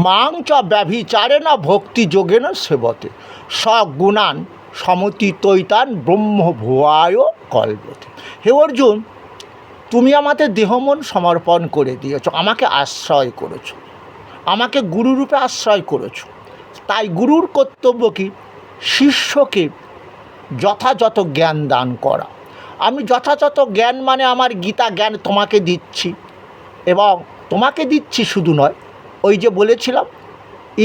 মাং চ ব্যভিচারেণ ভক্তিযোগেন সেবতে সগুণান সমতিতৈতান ব্রহ্মভুয়ায় কল্পতে। হে অর্জুন, তুমি আমাদের দেহমন সমর্পণ করে দিয়েছ, আমাকে আশ্রয় করেছ, আমাকে গুরুরূপে আশ্রয় করেছ। তাই গুরুর কর্তব্য কি? শিষ্যকে যথাযথ জ্ঞান দান করা। আমি যথাযথ জ্ঞান মানে আমার গীতা জ্ঞান তোমাকে দিচ্ছি, এবং তোমাকে দিচ্ছি শুধু নয়, ওই যে বলেছিলাম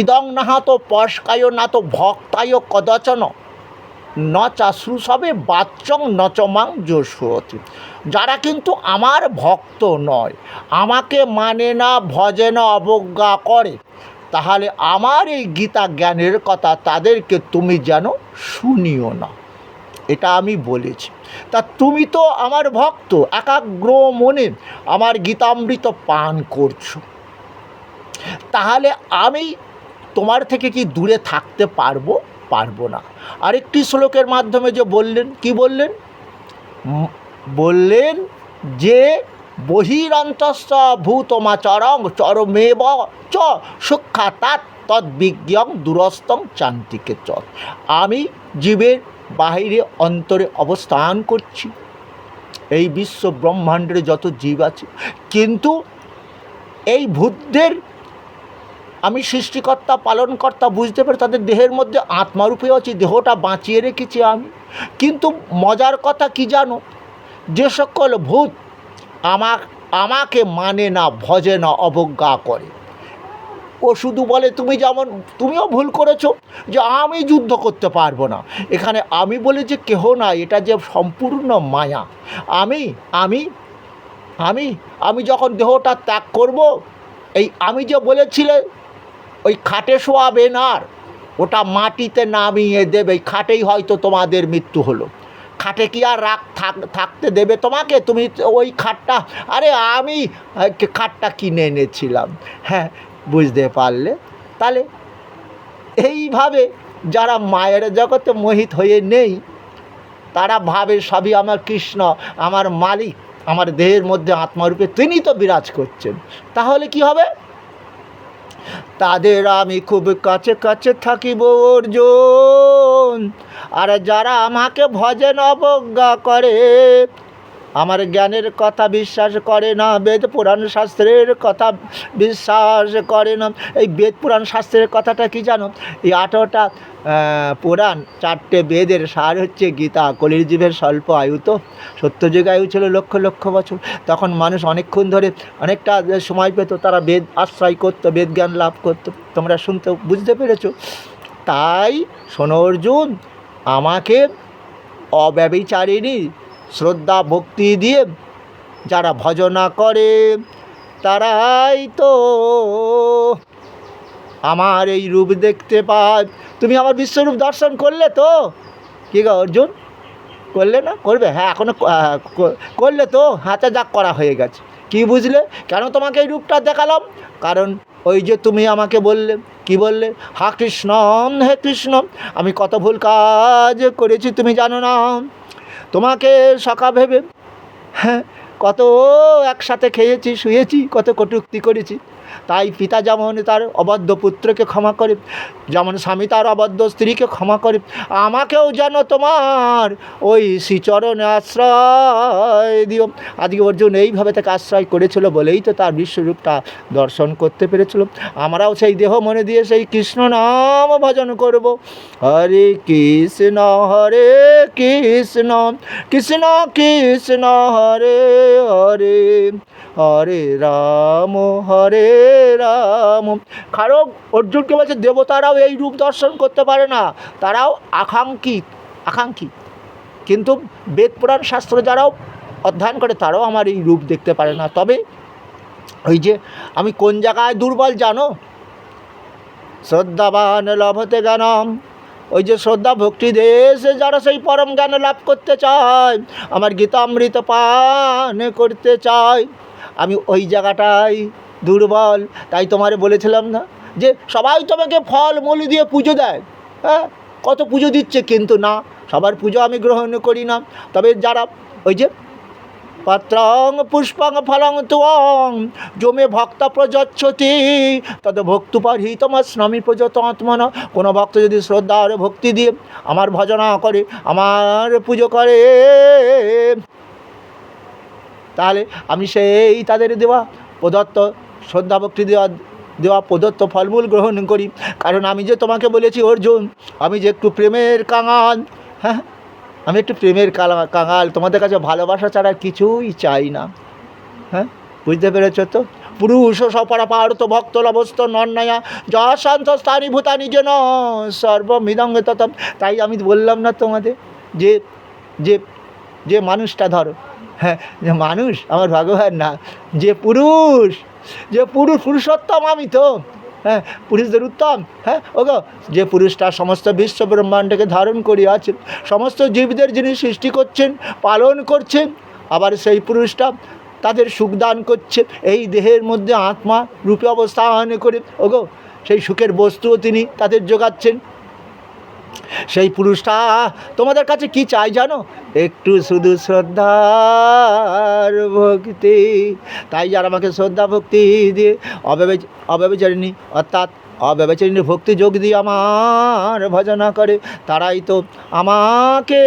ইদং নাহাত পস্কায় না তো ভক্তায় কদচন ন চাশ্রুসবে বাচ্চং নচমাং যশোতি। যারা কিন্তু আমার ভক্ত নয়, আমাকে মানে না, ভজে না, অবজ্ঞা করে, তাহলে আমার এই গীতা জ্ঞানের কথা তাদেরকে তুমি যেন শুনিও না, এটা আমি বলেছি। তা তুমি তো আমার ভক্ত, একাগ্র মনে আমার গীতামৃত পান করছো, তাহলে আমি তোমার থেকে কি দূরে থাকতে পারবো? পারবো না। আরেকটি শ্লোকের মাধ্যমে যে বললেন, কি বললেন? বললেন যে বহিরন্তশ্চ ভূতমাচরং চরমেব চ সূক্ষ্মাতাৎ তদ্বিজ্ঞং দূরস্থং চান্তিকে চ। আমি জীবের বাহিরে অন্তরে অবস্থান করছি, এই বিশ্ব ব্রহ্মাণ্ডের যত জীব আছে, কিন্তু এই ভূতদের আমি সৃষ্টিকর্তা পালনকর্তা বুঝতে পারি, তাদের দেহের মধ্যে আত্মারূপে আছি, দেহটা বাঁচিয়ে রেখেছি আমি। কিন্তু মজার কথা কি জানো? যে সকল ভূত আমাকে মানে না, ভজে না, অবজ্ঞা করে, ও শুধু বলে তুমি যেমন, তুমিও ভুল করেছো যে আমি যুদ্ধ করতে পারবো না। এখানে আমি বলে যে কেহ না, এটা যে সম্পূর্ণ মায়া। আমি আমি আমি আমি যখন দেহটা ত্যাগ করব, এই আমি যে বলেছিলে ওই খাটে শোয়াবে না, ওটা মাটিতে নামিয়ে দেবে, এই খাটেই হয়তো তোমাদের মৃত্যু হলো। খাটে কি আর থাকতে দেবে তোমাকে? তুমি ওই খাটটা, আরে আমি খাটটা কিনে এনেছিলাম, হ্যাঁ, বুঝতে পারলে? তাহলে এইভাবে যারা মায়ের জগতে মোহিত হয়ে নেই, তারা ভাবে সবই আমার কৃষ্ণ, আমার মালিক, আমার দেহের মধ্যে আত্মারূপে তিনি তো বিরাজ করছেন। তাহলে কি হবে? তাদের আমি খুব কাছে কাছে থাকিব অর্জুন, আর যারা আমাকে ভজেন অবজ্ঞা করে, আমার জ্ঞানের কথা বিশ্বাস করে না, বেদ পুরাণ শাস্ত্রের কথা বিশ্বাস করে না। এই বেদ পুরাণ শাস্ত্রের কথাটা কি জানো? এই 18টা পুরাণ, 4টে বেদের সার হচ্ছে গীতা। কলির জীবের স্বল্প আয়ু, তো সত্যযুগে আয়ু ছিল লক্ষ লক্ষ বছর, তখন মানুষ অনেকক্ষণ ধরে অনেকটা সময় পেত, তারা বেদ আশ্রয় করতো, বেদ জ্ঞান লাভ করতো। তোমরা শুনতে বুঝতে পেরেছো? তাই শোনো অর্জুন, আমাকে অব্যভিচারিণী শ্রদ্ধা ভক্তি দিয়ে যারা ভজনা করে, তারাই তো আমার এই রূপ দেখতে পায়। তুমি আমার বিশ্বরূপ দর্শন করলে তো? কী গো অর্জুন, করলে না? করবে? হ্যাঁ, এখনও করলে তো? হাতে যাক করা হয়ে গেছে। কি বুঝলে কেন তোমাকে এই রূপটা দেখালাম? কারণ ওই যে তুমি আমাকে বললে, কি বললে? হা কৃষ্ণ, হে কৃষ্ণ, আমি কত ভুল কাজ করেছি তুমি জানো না। তোমাকে সখা ভেবে, হ্যাঁ, কত একসাথে খেয়েছি, শুয়েছি, কত কটূক্তি করেছি। তাই পিতা যেমন তার অবদ্ধ পুত্রকে ক্ষমা করে, যেমন স্বামী তার অবদ্ধ স্ত্রীকে ক্ষমা করে, আমাকেও যেন তোমার ওই শ্রীচরণে আশ্রয় দিও। আজকে অর্জুন এইভাবে তাকে আশ্রয় করেছিল বলেই তো তার বিশ্বরূপটা দর্শন করতে পেরেছিল। আমরাও সেই দেহ মনে দিয়ে সেই কৃষ্ণ নাম ভজন করব। হরে কৃষ্ণ কৃষ্ণ কৃষ্ণ হরে হরে, হরে রাম কারণ অর্জুনকে বলছে দেবতারাও এই রূপ দর্শন করতে পারে না, তারাও আকাঙ্ক্ষী। কিন্তু বেদ পুরাণ শাস্ত্র যারাও অধ্যয়ন করে, তারাও আমার এই রূপ দেখতে পারে না। তবে ওই যে আমি কোন জায়গায় দুর্বল জানো? শ্রদ্ধাবান লভতে জ্ঞানম, ওই যে শ্রদ্ধা ভক্তি দেশে যারা সেই পরম জ্ঞান লাভ করতে চায়, আমার গীতামৃত পান করতে চায়, আমি ওই জায়গাটাই দুর্বল। তাই তোমারে বলেছিলাম না যে সবাই তোমাকে ফল মূল দিয়ে পুজো দেয়, হ্যাঁ, কত পুজো দিচ্ছে, কিন্তু না, সবার পুজো আমি গ্রহণ করি না। তবে যারা ওই যে পত্রং পুষ্পং ফলং ত্বং যমে ভক্ত প্রযচ্ছতি তদ ভক্তুপহৃতমস্নামি প্রযতাত্মনা। কোনো ভক্ত যদি শ্রদ্ধা আর ভক্তি দিয়ে আমার ভজনা করে, আমার পুজো করে, তাহলে আমি সেই তাদের দেওয়া প্রদত্ত শ্রদ্ধা ভক্তি দেওয়া প্রদত্ত ফলমূল গ্রহণ করি। কারণ আমি যে তোমাকে বলেছি অর্জুন, আমি যে একটু প্রেমের কাঙাল, হ্যাঁ, আমি একটু প্রেমের কাঙাল, তোমাদের কাছে ভালোবাসা ছাড়া কিছুই চাই না। হ্যাঁ, বুঝতে পেরেছ তো? পুরুষ সপরাপার্থ ভক্ত লবস্ত নন্নয়া যশান্ত স্থানী ভূতানি যেন সর্বমিদঙ্গ ততম। তাই আমি বললাম না তোমাদের যে যে যে মানুষটা ধরো, হ্যাঁ, যে মানুষ আমার ভগবান না, যে পুরুষোত্তম আমি তো, হ্যাঁ, পুরুষদের উত্তম, হ্যাঁ, ওগো, যে পুরুষটা সমস্ত বিশ্ব ব্রহ্মাণ্ডকে ধারণ করিয়াছেন, সমস্ত জীবদের যিনি সৃষ্টি করছেন, পালন করছেন, আবার সেই পুরুষটা তাদের সুখদান করছে, এই দেহের মধ্যে আত্মা রূপে অবস্থান করে, ওগো, সেই সুখের বস্তুও তিনি তাদের যোগাচ্ছেন। সেই পুরুষটা তোমাদের কাছে কি চাই জানো? একটু শুধু শ্রদ্ধার ভক্তি। তাই যারা আমাকে শ্রদ্ধা ভক্তি দিয়ে অব্যভিচারিণী অর্থাৎ অব্যভিচারিণী ভক্তি যোগ দিয়ে আমার ভজনা করে, তারাই তো আমাকে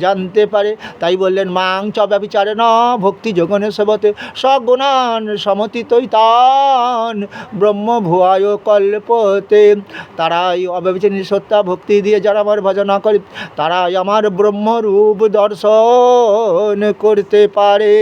জানতে পারে। তাই বললেন মাং চ ব্যভিচারে ন ভক্তি যোগনে সেবতে সগুণান সমতিতৈতান ব্রহ্ম ভুয়ায় কল্পতে। তারাই অব্যভিচারিণী শ্রদ্ধা ভক্তি দিয়ে যারা আমার ভজনা করে, তারাই আমার ব্রহ্মরূপ দর্শন করতে পারে।